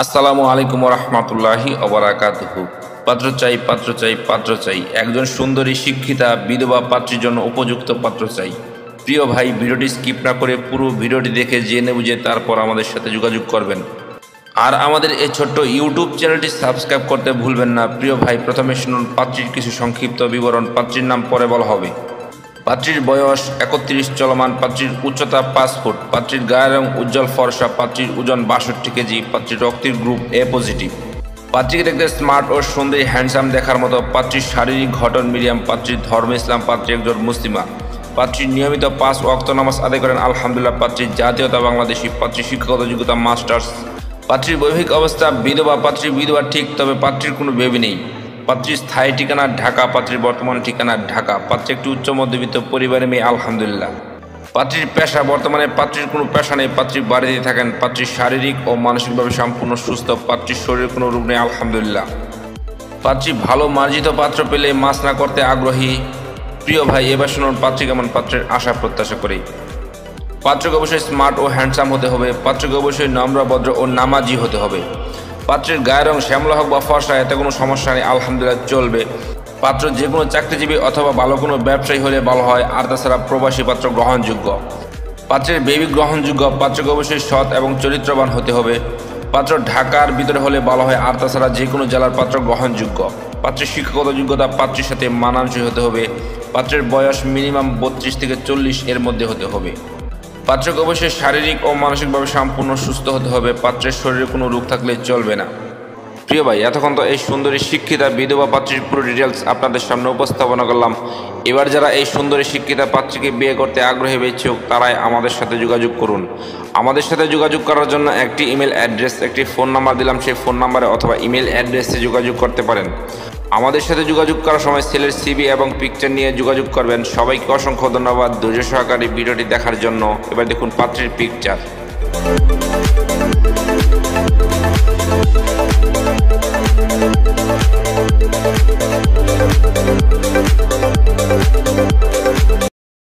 আসসালামু আলাইকুম রহমতুল্লাহি অবরাকাতুহু। পাত্র চাই, পাত্র চাই, পাত্র চাই। একজন সুন্দরী শিক্ষিতা বিধবা পাত্রীর জন্য উপযুক্ত পাত্র চাই। প্রিয় ভাই, ভিডিওটি স্কিপ না করে পুরো ভিডিওটি দেখে জেনে বুঝে তারপর আমাদের সাথে যোগাযোগ করবেন। আর আমাদের এই ছোট্ট ইউটিউব চ্যানেলটি সাবস্ক্রাইব করতে ভুলবেন না। প্রিয় ভাই, প্রথমে শুনুন পাত্রীর কিছু সংক্ষিপ্ত বিবরণ। পাত্রীর নাম পরে বলা হবে। পাত্রীর বয়স 31 চলমান। পাত্রীর উচ্চতা 5 ফুট। পাত্রীর গায়ের রং উজ্জ্বল ফর্সা। পাত্রীর ওজন 62 কেজি। পাত্রীর রক্তের গ্রুপ এ পজিটিভ। পাত্রীকে দেখতে স্মার্ট ও সুন্দরী হ্যান্ডসাম দেখার মতো। পাত্রীর শারীরিক গঠন মিডিয়াম। পাত্রীর ধর্ম ইসলাম। পাত্রী একজন মুসলিমা। পাত্রীর নিয়মিত 5 ওয়াক্ত নামাজ আদায় করেন আলহামদুলিল্লাহ। পাত্রীর জাতীয়তা বাংলাদেশি। পাত্রীর শিক্ষাগত যোগ্যতা মাস্টার্স। পাত্রীর বৈবাহিক অবস্থা বিধবা। পাত্রীর বিধবা ঠিক, তবে পাত্রীর কোনো বেবি নেই। পাত্রীর স্থায়ী ঠিকানা ঢাকা। পাত্রীর বর্তমান ঠিকানা ঢাকা। পাত্রী একটি উচ্চ মধ্যবিত্ত পরিবারের মেয়ে আলহামদুলিল্লাহ। পাত্রীর পেশা, বর্তমানে পাত্রীর কোনো পেশা নেই। পাত্রী বাড়িতে থাকেন। পাত্রীর শারীরিক ও মানসিকভাবে সম্পূর্ণ সুস্থ। পাত্রীর শরীরে কোনো রোগ নেই আলহামদুলিল্লাহ। পাত্রী ভালো মার্জিত পাত্র পেলে মাছ না করতে আগ্রহী। প্রিয় ভাই, এবার শুনুন পাত্রী কেমন পাত্রের আশা প্রত্যাশা করি। পাত্রকে অবশ্যই স্মার্ট ও হ্যান্ডসাম হতে হবে। পাত্রকে অবশ্যই নম্র ভদ্র ও নামাজি হতে হবে। পাত্রের গায়ের রং শ্যামলা হোক বা ফর্সা, এতে কোনো সমস্যা নেই আলহামদুলিল্লাহ, চলবে। পাত্র যে কোনো চাকরিজীবী অথবা ভালো কোনো ব্যবসায়ী হলে ভালো হয়। আর তাছাড়া প্রবাসী পাত্র গ্রহণযোগ্য। পাত্রের বেবি গ্রহণযোগ্য। পাত্রকে অবশ্যই সৎ এবং চরিত্রবান হতে হবে। পাত্র ঢাকার ভিতরে হলে ভালো হয়। আর তাছাড়া যে কোনো জেলার পাত্র গ্রহণযোগ্য। পাত্রের শিক্ষাগত যোগ্যতা পাত্রীর সাথে মানানসই হতে হবে। পাত্রের বয়স মিনিমাম 32 থেকে 40 এর মধ্যে হতে হবে। পাত্রকে অবশ্যই শারীরিক ও মানসিকভাবে সম্পূর্ণ সুস্থ হতে হবে। পাত্রের শরীরে কোনো রোগ থাকলে চলবে না। প্রিয় ভাই, এতক্ষণ তো এই সুন্দরী শিক্ষিতা বিধবা পাত্রীর পুরো ডিটেলস আপনাদের সামনে উপস্থাপনা করলাম। এবার যারা এই সুন্দরী শিক্ষিতা পাত্রীকে বিয়ে করতে আগ্রহী ইচ্ছুক, তারাই আমাদের সাথে যোগাযোগ করুন। আমাদের সাথে যোগাযোগ করার জন্য একটি ইমেল অ্যাড্রেস, একটি ফোন নাম্বার দিলাম। সেই ফোন নাম্বারে অথবা ইমেল অ্যাড্রেসে যোগাযোগ করতে পারেন। আমাদের সাথে যোগাযোগ করার সময় ছেলের সিভি এবং পিকচার নিয়ে যোগাযোগ করবেন। সবাইকে অসংখ্য ধন্যবাদ ধৈর্য সহকারে ভিডিওটি দেখার জন্য। এবার দেখুন পাত্রীর পিকচার।